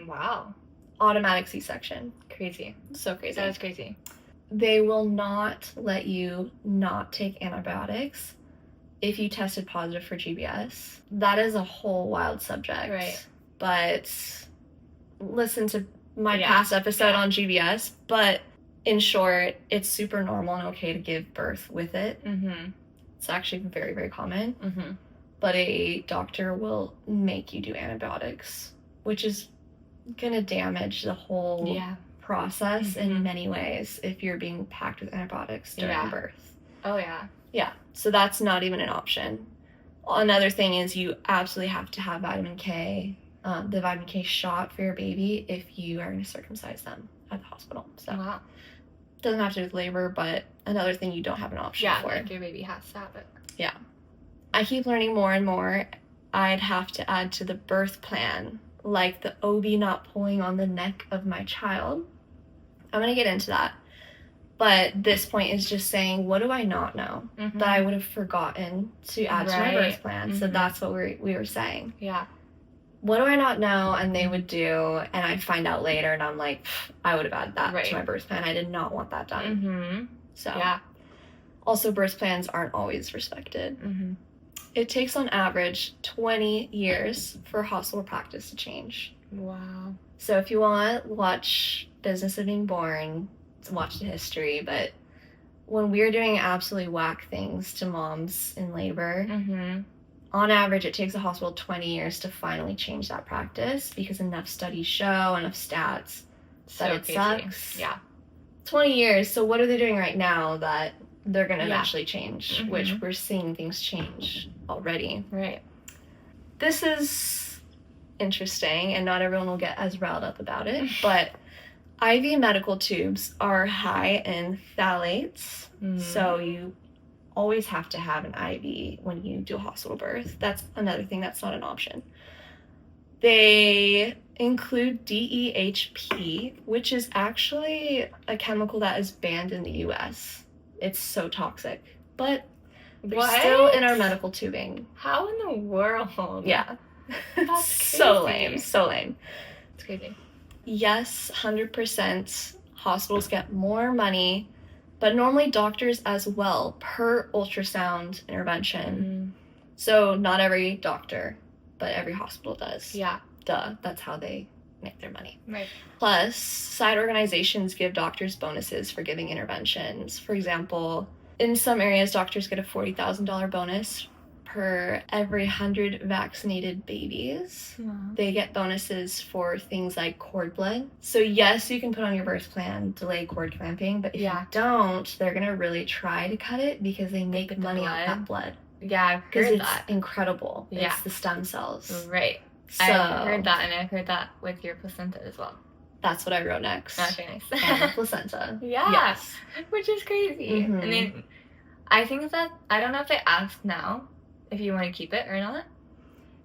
Wow. Automatic C-section. Crazy. So crazy. That is crazy. They will not let you not take antibiotics if you tested positive for GBS. That is a whole wild subject. Right. But listen to my past episode on GBS. But in short, it's super normal and okay to give birth with it. Mm-hmm. It's actually very, very common. Mm-hmm. But a doctor will make you do antibiotics, which is going to damage the whole process in many ways if you're being packed with antibiotics during birth. Oh, yeah. Yeah, so that's not even an option. Another thing is you absolutely have to have vitamin K, the vitamin K shot for your baby if you are going to circumcise them at the hospital. So doesn't have to do with labor, but another thing you don't have an option for. Yeah, like your baby has to have it. Yeah. I keep learning more and more. I'd have to add to the birth plan, like the OB not pulling on the neck of my child. I'm going to get into that. But this point is just saying, what do I not know that I would have forgotten to add to my birth plan? So that's what we were saying. Yeah. What do I not know? And they would do, and I'd find out later, and I'm like, I would have added that to my birth plan. I did not want that done. Mm-hmm. So, yeah. Also, birth plans aren't always respected. Mm-hmm. It takes on average 20 years for hospital practice to change. Wow. So if you want, watch Business of Being Born, watch the history, but when we're doing absolutely whack things to moms in labor, on average it takes a hospital 20 years to finally change that practice because enough studies show, enough stats, that it sucks. Yeah. 20 years, so what are they doing right now that they're going to eventually change, which we're seeing things change already. Right. This is interesting, and not everyone will get as riled up about it, but IV medical tubes are high in phthalates, so you always have to have an IV when you do a hospital birth. That's another thing that's not an option. They include DEHP, which is actually a chemical that is banned in the US. It's so toxic, but they're still in our medical tubing. How in the world? Yeah. That's so crazy. lame, so lame. It's crazy. Yes, 100% hospitals get more money, but normally doctors as well per ultrasound intervention. So not every doctor, but every hospital does. Yeah. Duh, that's how they make their money. Right. Plus, side organizations give doctors bonuses for giving interventions. For example, in some areas, doctors get a $40,000 bonus per every 100 vaccinated babies. Wow. They get bonuses for things like cord blood. So yes, you can put on your birth plan delay cord clamping, but if you don't, they're going to really try to cut it because they make money off that blood. Yeah, I've Because heard it's that. incredible. Yeah. It's the stem cells. Right. So, I've heard that, and I've heard that with your placenta as well. That's what I wrote next. Okay, nice. And placenta. Yeah. Yes. Which is crazy. Mhm. And then I think that, I don't know if they ask now if you want to keep it or not,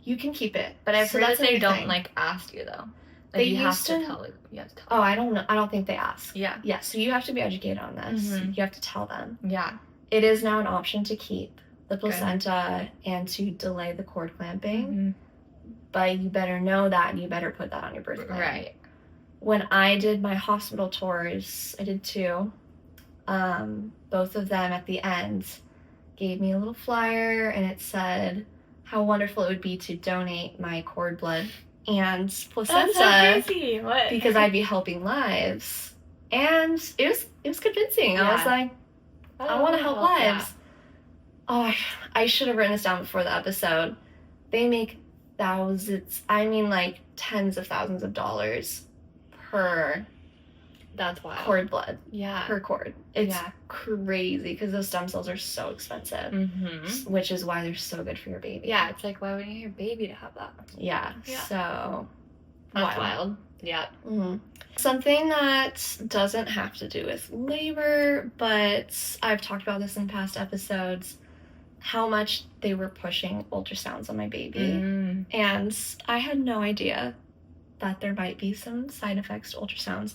You can keep it. but I've So heard that's that they another don't thing. like ask you though. Like They you have used to to- tell. You have to tell. Oh, I don't know. I don't think they ask. Yeah. Yeah, so you have to be educated on this. Mhm. You have to tell them. Yeah. It is now an option to keep the Good. placenta and to delay the cord clamping, Mhm. but you better know that and you better put that on your birth plan. Right. When I did my hospital tours, I did 2. Both of them at the end gave me a little flyer and it said how wonderful it would be to donate my cord blood and placenta That's so crazy. What? because I'd be helping lives. And it was convincing. I was Yeah. like, I want to help yeah. lives. Oh, I should have written this down before the episode. They make thousands, I mean like tens of thousands of dollars per That's wild. cord blood, Yeah. per cord. It's Yeah. crazy because those stem cells are so expensive, Mm-hmm. which is why they're so good for your baby. Yeah, it's like, why wouldn't your baby to have that? Yeah. Yeah. So That's wild. Yeah. Mhm. Something that doesn't have to do with labor, but I've talked about this in past episodes, how much they were pushing ultrasounds on my baby. Mm. And I had no idea that there might be some side effects to ultrasounds.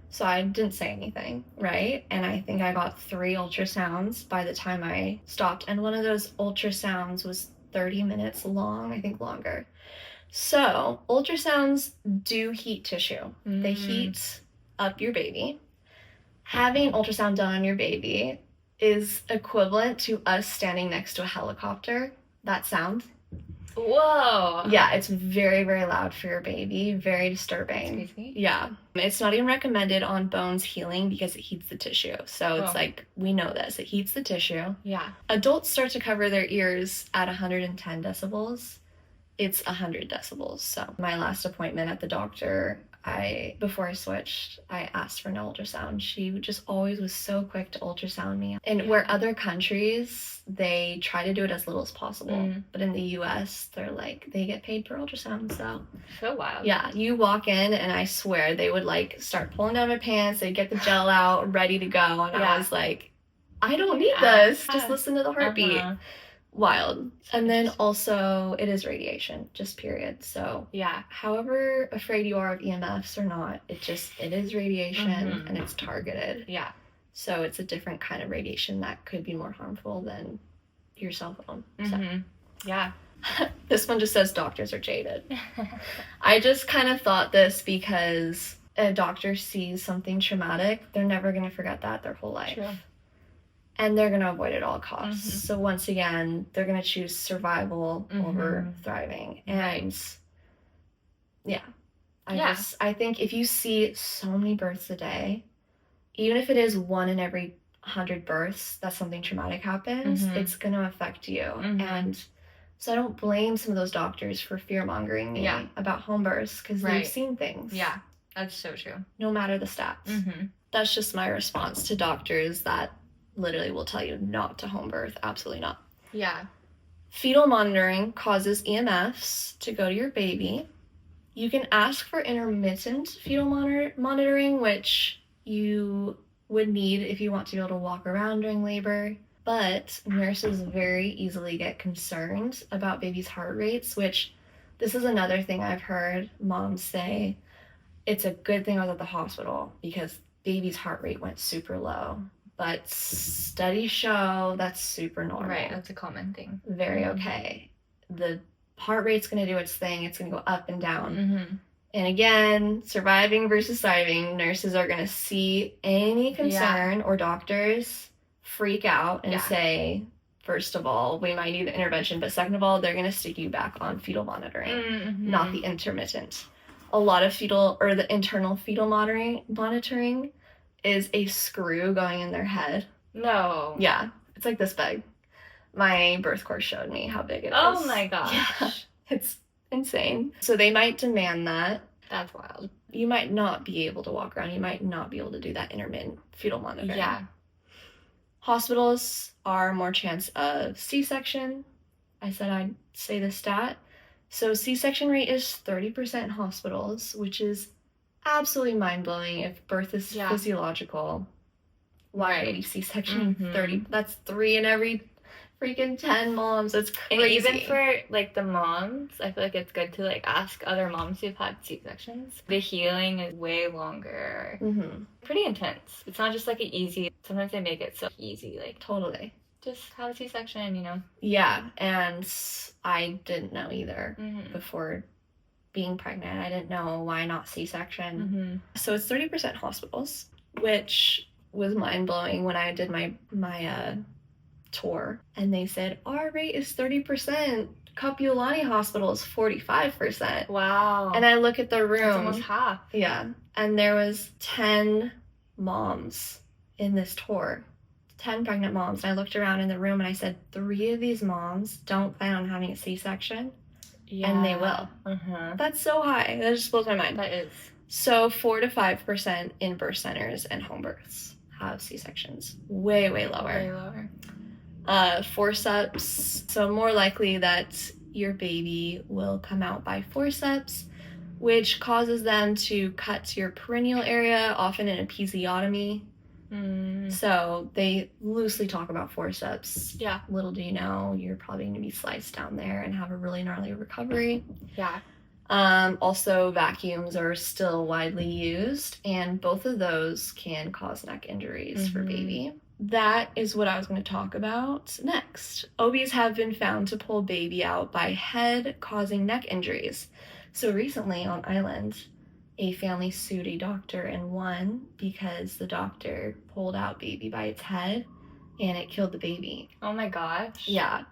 So I didn't say anything, right? And I think I got 3 ultrasounds by the time I stopped. And one of those ultrasounds was 30 minutes long, I think longer. So ultrasounds do heat tissue. They Mm. heat up your baby. Having an ultrasound done on your baby is equivalent to us standing next to a helicopter. That sound. Whoa. Yeah, it's very, very loud for your baby. Very disturbing. That's crazy. Yeah. It's not even recommended on bones healing because it heats the tissue. So it's Oh. like, we know this. It heats the tissue. Yeah. Adults start to cover their ears at 110 decibels. It's 100 decibels. So my last appointment at the doctor, before I switched, I asked for an ultrasound. She just always was so quick to ultrasound me. And where other countries, they try to do it as little as possible. Mm. But in the US, they're like, they get paid per ultrasound. So wild. Yeah, you walk in and I swear they would like start pulling down my pants. They'd get the gel out, ready to go. And Yeah. I was like, I don't need Yeah. this. Just listen to the heartbeat. Uh-huh. Wild. And then also it is radiation, just period. So Yeah. however afraid you are of EMFs or not, it is radiation Mhm. and it's targeted. Yeah. So it's a different kind of radiation that could be more harmful than your cell phone. Mm-hmm. Yeah. So this one just says doctors are jaded. I just kind of thought this because a doctor sees something traumatic, they're never going to forget that their whole life. True. And they're going to avoid it at all costs. Mhm. So once again, they're going to choose survival over Mhm. thriving. Right. And yeah, Yeah. I think if you see so many births a day, even if it is 1 in every 100 births that something traumatic happens, Mhm. it's going to affect you. Mhm. And so I don't blame some of those doctors for fear-mongering me Yeah. about home births because Right. they've seen things. Yeah. That's so true. No matter the stats. Mm-hmm. That's just my response to doctors that literally will tell you not to home birth. Absolutely not. Yeah. Fetal monitoring causes EMFs to go to your baby. You can ask for intermittent fetal monitoring, which you would need if you want to be able to walk around during labor. But nurses very easily get concerned about babies' heart rates, which this is another thing I've heard moms say. It's a good thing I was at the hospital because baby's heart rate went super low. But studies show that's super normal. Right. That's a common thing. Very Mhm. okay. The heart rate's going to do its thing. It's going to go up and down. Mm-hmm. And again, surviving versus thriving, nurses are going to see any concern or doctors freak out and Yeah. say, first of all, we might need intervention, but second of all, they're going to stick you back on fetal monitoring, not the intermittent. A lot of the internal fetal monitoring is a screw going in their head. No. Yeah, it's like this big. My birth course showed me how big it is. Oh my gosh. Yeah, it's insane. So they might demand that. That's wild. You might not be able to walk around. You might not be able to do that intermittent fetal monitoring. Yeah. Hospitals are more chance of C-section. I said I'd say the stat. So C-section rate is 30% in hospitals, which is absolutely mind-blowing. If birth is physiological, why are we C-section 30? That's 3 in every freaking 10 moms. That's crazy. And even for, like, the moms, I feel like it's good to, like, ask other moms who've had C-sections. The healing is way longer. Pretty intense. It's not just, like, an easy... Sometimes they make it so easy, like... Totally. Just have a C-section, you know? Yeah, and I didn't know either before being pregnant. I didn't know why not C-section. So it's 30% hospitals, which was mind-blowing when I did my tour, and they said our rate is 30%. Kapiolani Hospital is 45%. Wow. And I look at the room. That's almost half. Yeah. And there was 10 moms in this tour. 10 pregnant moms. And I looked around in the room and I said, 3 of these moms don't plan on having a C-section. Yeah. And they will. That's so high. That just blows my mind. That is. So 4 to 5% in birth centers and home births have C-sections. Way, way lower. Way lower. Forceps, so more likely that your baby will come out by forceps, which causes them to cut to your perineal area, often in episiotomy. So they loosely talk about forceps. Yeah. Little do you know, you're probably going to be sliced down there and have a really gnarly recovery. Yeah. Also, vacuums are still widely used, and both of those can cause neck injuries for baby. That is what I was going to talk about next. OBs have been found to pull baby out by head, causing neck injuries. So recently on Island, a family sued a doctor and won because the doctor pulled out baby by its head and it killed the baby. Oh my gosh. Yeah.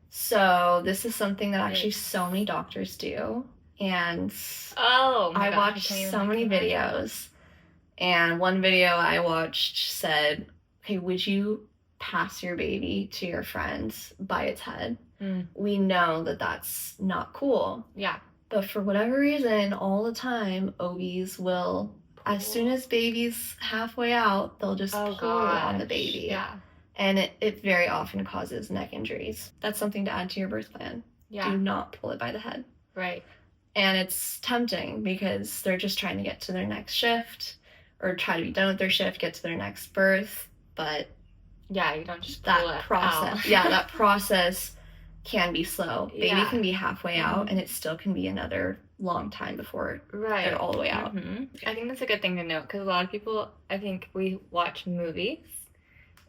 So this is something that actually so many doctors do. And I watched so many videos. And one video I watched said, hey, would you pass your baby to your friends by its head? We know that that's not cool. Yeah. But for whatever reason, all the time, OBs will, as soon as baby's halfway out, they'll just pull on the baby. Yeah. And it very often causes neck injuries. That's something to add to your birth plan. Yeah. Do not pull it by the head. Right. And it's tempting because they're just trying to get to their next shift or try to be done with their shift, get to their next birth. But yeah, you don't just pull it process. out. Yeah, that process can be slow. Baby Yeah. can be halfway out, and it still can be another long time before they're all the way out. I think that's a good thing to note because a lot of people, I think we watch movies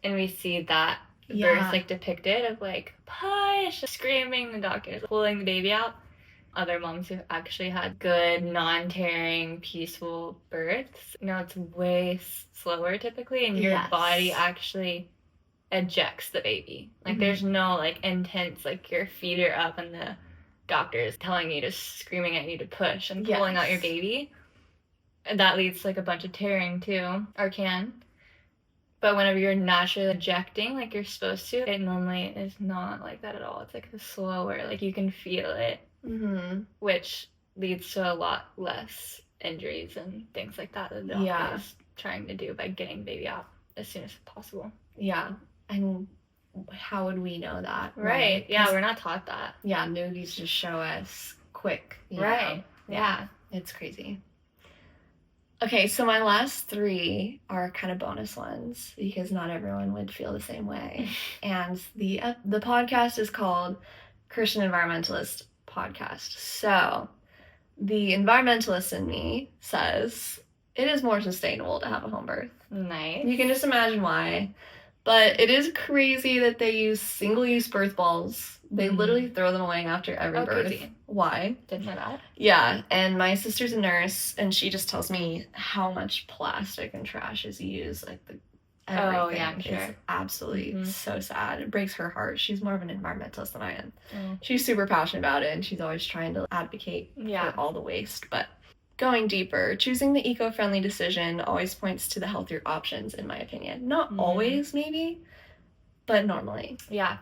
and we see that birth like depicted of like push, screaming, the doctor is pulling the baby out. Other moms who actually had good, non-tearing, peaceful births, you know, it's way slower typically, and your body actually ejects the baby. Like, there's no, like, intense, like, your feet are up and the doctor is telling you to, screaming at you to push and pulling out your baby. And that leads to, like, a bunch of tearing, too, or can. But whenever you're naturally ejecting, like you're supposed to, it normally is not like that at all. It's, like, slower. Like, you can feel it. Which leads to a lot less injuries and things like that the doctor is trying to do by getting the baby out as soon as possible. Yeah. And how would we know that? Right. Yeah, we're not taught that. Yeah, movies just show us quick. Right. Yeah. It's crazy. Okay, so my last 3 are kind of bonus ones because not everyone would feel the same way. And the podcast is called Christian Environmentalist Podcast. So the environmentalist in me says it is more sustainable to have a home birth. Nice. You can just imagine why. But it is crazy that they use single-use birth balls. They literally throw them away after every birth. Crazy. Why? Didn't know that. Yeah, and my sister's a nurse, and she just tells me how much plastic and trash is used, like everything Oh, yeah, I'm sure. is absolutely so sad. It breaks her heart. She's more of an environmentalist than I am. Oh. She's super passionate about it, and she's always trying to advocate for all the waste. But going deeper, choosing the eco-friendly decision always points to the healthier options, in my opinion. Not always, maybe, but normally. Yeah.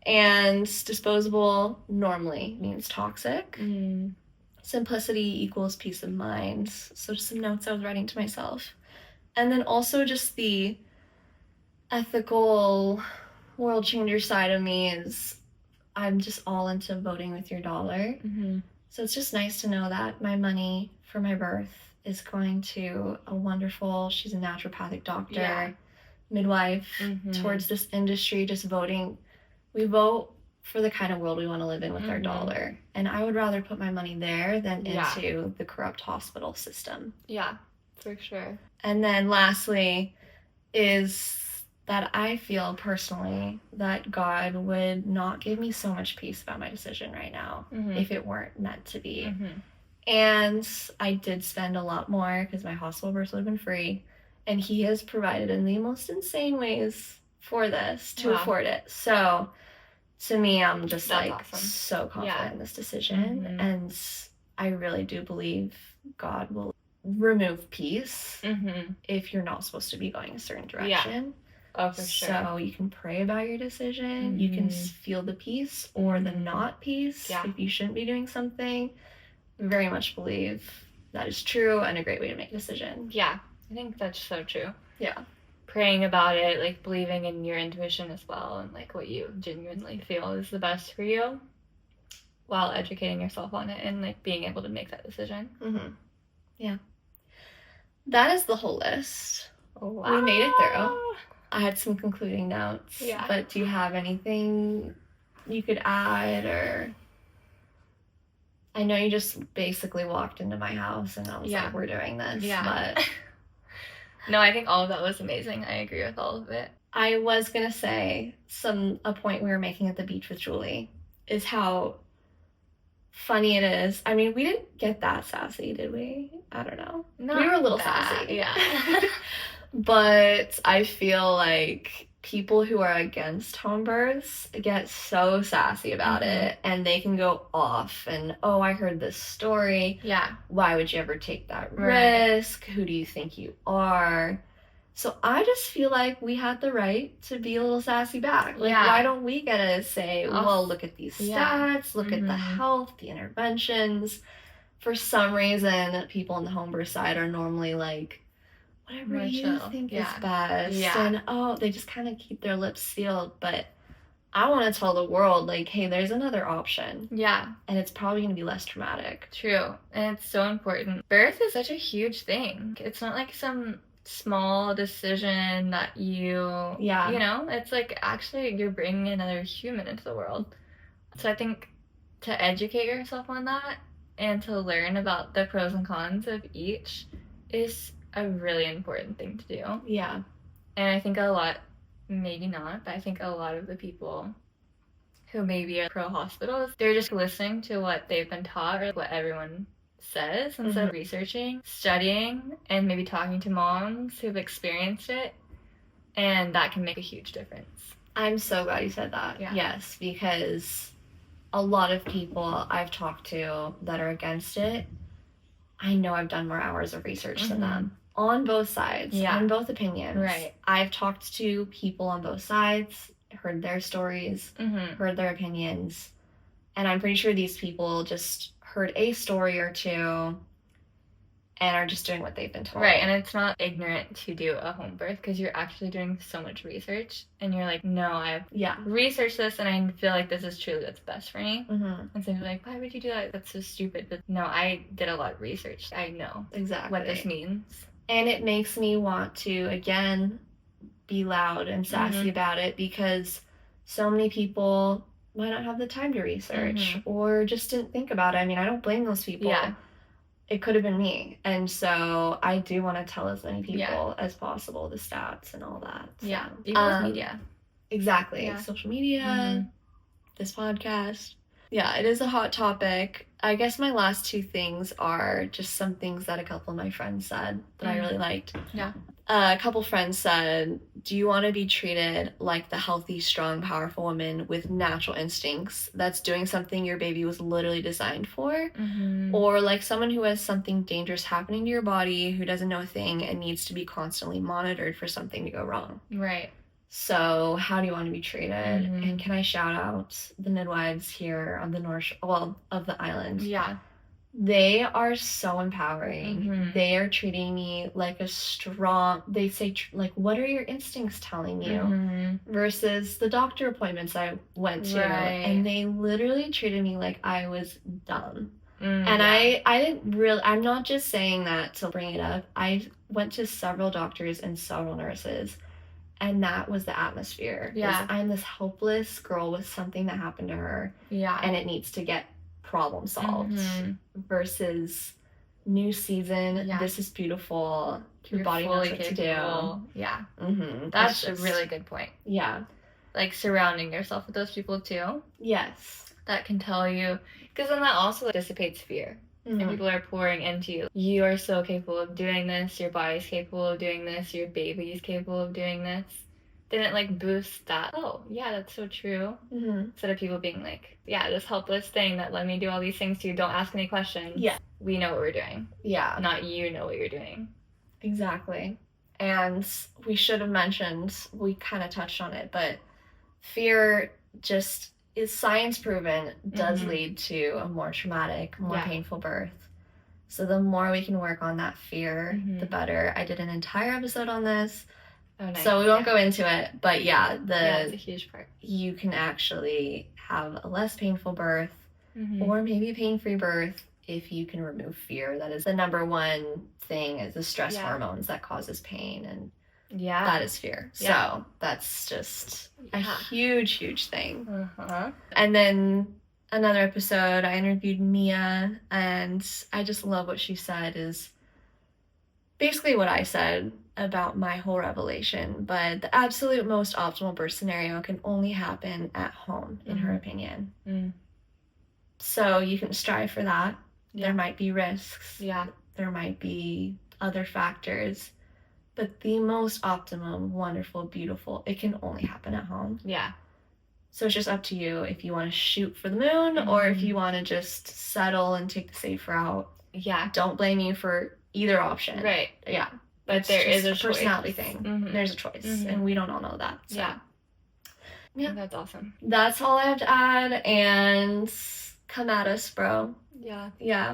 And disposable normally means toxic. Simplicity equals peace of mind. So just some notes I was writing to myself. And then also just the ethical world changer side of me is I'm just all into voting with your dollar. So it's just nice to know that my money for my birth is going to a wonderful, she's a naturopathic doctor, midwife, towards this industry, just voting. We vote for the kind of world we want to live in with our dollar. And I would rather put my money there than into the corrupt hospital system. Yeah, for sure. And then lastly is that I feel personally that God would not give me so much peace about my decision right now if it weren't meant to be. And I did spend a lot more because my hospital birth would have been free. And he has provided in the most insane ways for this to afford it. So to me, I'm just so confident in this decision. And I really do believe God will remove peace if you're not supposed to be going a certain direction. Oh, for sure. So you can pray about your decision. You can feel the peace or the not peace if you shouldn't be doing something. I very much believe that is true and a great way to make a decision. Yeah, I think that's so true. Yeah. Praying about it, like believing in your intuition as well, and like what you genuinely feel is the best for you, while educating yourself on it and like being able to make that decision. Yeah. That is the whole list. Wow. We made it through. I had some concluding notes. Yeah. But do you have anything you could add, or? I know you just basically walked into my house and I was like, we're doing this. Yeah. But no, I think all of that was amazing. I agree with all of it. I was going to say a point we were making at the beach with Julie is how funny it is. I mean, we didn't get that sassy, did we? I don't know. Not we were a little that, sassy. Yeah. But I feel like people who are against home births get so sassy about it, and they can go off and, oh, I heard this story. Yeah. Why would you ever take that risk? Who do you think you are? So I just feel like we had the right to be a little sassy back. Like, why don't we get to say, well, look at these stats, look at the health, the interventions. For some reason, people on the home birth side are normally like, whatever you think is best. And they just kind of keep their lips sealed. But I want to tell the world, like, hey, there's another option. Yeah. And it's probably going to be less traumatic. True. And it's so important. Birth is such a huge thing. It's not like some small decision that you know, it's like actually you're bringing another human into the world. So I think to educate yourself on that and to learn about the pros and cons of each is a really important thing to do. Yeah. And I think maybe not, but I think a lot of the people who maybe are pro-hospitals, they're just listening to what they've been taught or what everyone says instead of researching, studying, and maybe talking to moms who've experienced it. And that can make a huge difference. I'm so glad you said that. Yeah. Yes, because a lot of people I've talked to that are against it, I know I've done more hours of research than them. On both sides, on both opinions. Right. I've talked to people on both sides, heard their stories, heard their opinions, and I'm pretty sure these people just heard a story or two and are just doing what they've been told. Right, and it's not ignorant to do a home birth because you're actually doing so much research and you're like, no, I've researched this and I feel like this is truly what's best for me. And so you're like, why would you do that? That's so stupid. But no, I did a lot of research. I know exactly what this means. And it makes me want to, again, be loud and sassy about it because so many people might not have the time to research or just didn't think about it. I mean, I don't blame those people. Yeah. It could have been me. And so I do want to tell as many people as possible the stats and all that. So. Yeah. Even with media. Exactly. Yeah. Social media, this podcast. Yeah, it is a hot topic. I guess my last two things are just some things that a couple of my friends said that I really liked. Yeah. a couple friends said, do you want to be treated like the healthy, strong, powerful woman with natural instincts that's doing something your baby was literally designed for? Mm-hmm. Or like someone who has something dangerous happening to your body, who doesn't know a thing and needs to be constantly monitored for something to go wrong? Right. So how do you want to be treated? Mm-hmm. And can I shout out the midwives here on the of the island? Yeah. They are so empowering. Mm-hmm. They are treating me like they say, like, what are your instincts telling you? Mm-hmm. Versus the doctor appointments I went to. Right. And they literally treated me like I was dumb. Mm, And yeah. I didn't really, I'm not just saying that to bring it up. I went to several doctors and several nurses. And that was the atmosphere. Yeah. I'm this helpless girl with something that happened to her. Yeah. And it needs to get problem solved. Mm-hmm. Versus new season, Yeah. this is beautiful. Your You're body knows fully what to capable. Yeah. do. Mm-hmm. That's a really good point. Yeah. Like surrounding yourself with those people too. Yes. That can tell you, because then that also dissipates fear. Mm-hmm. And people are pouring into you. You are so capable of doing this. Your body's capable of doing this. Your baby's capable of doing this. Then it like boosts that. Oh, yeah, that's so true. Mm-hmm. Instead of people being like, yeah, this helpless thing that let me do all these things to you. Don't ask any questions. Yeah. We know what we're doing. Yeah. Not you know what you're doing. Exactly. And we should have mentioned, we kind of touched on it, but fear just is science proven does Mhm. lead to a more traumatic, more Yeah. painful birth. So the more we can work on that fear, Mhm. the better. I did an entire episode on this, Oh, nice. so we won't go into it. But yeah, it's a huge part. you can actually have a less painful birth Mhm. or maybe a pain-free birth if you can remove fear. That is the number one thing, is the stress Yeah. hormones that causes pain, and Yeah. that is fear. Yeah. So that's just a Yeah. huge thing. Uh-huh. And then another episode, I interviewed Mia, and I just love what she said is basically what I said about my whole revelation, but the absolute most optimal birth scenario can only happen at home, in her Mhm. opinion. Mm. So you can strive for that. Yeah. There might be risks. Yeah. There might be other factors. But the most optimum, wonderful, beautiful, it can only happen at home. Yeah. So it's just up to you if you want to shoot for the moon or if you want to just settle and take the safe route. Yeah. Don't blame you for either option. Right. Yeah. But It's there is just a personality choice. thing. Mhm. There's a choice. Mhm. And we don't all know that. So. Yeah. Yeah. That's awesome. That's all I have to add. And come at us, bro. Yeah. Yeah.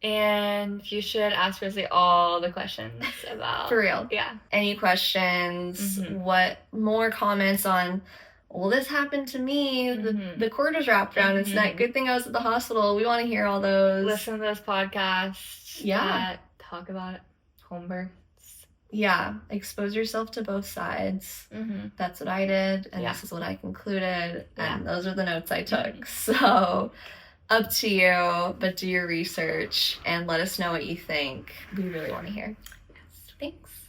And you should ask Rosie all the questions about. For real. Yeah. Any questions? Mhm. What more comments on, well, this happened to me. Mhm. The cord was wrapped around its Mhm. neck. Good thing I was at the hospital. We want to hear all those. Listen to those podcasts. Yeah. That talk about home births. Yeah. Expose yourself to both sides. Mm-hmm. That's what I did. And Yeah. this is what I concluded. Yeah. And those are the notes I took. So up to you, but do your research and let us know what you think. We really want to hear. Thanks.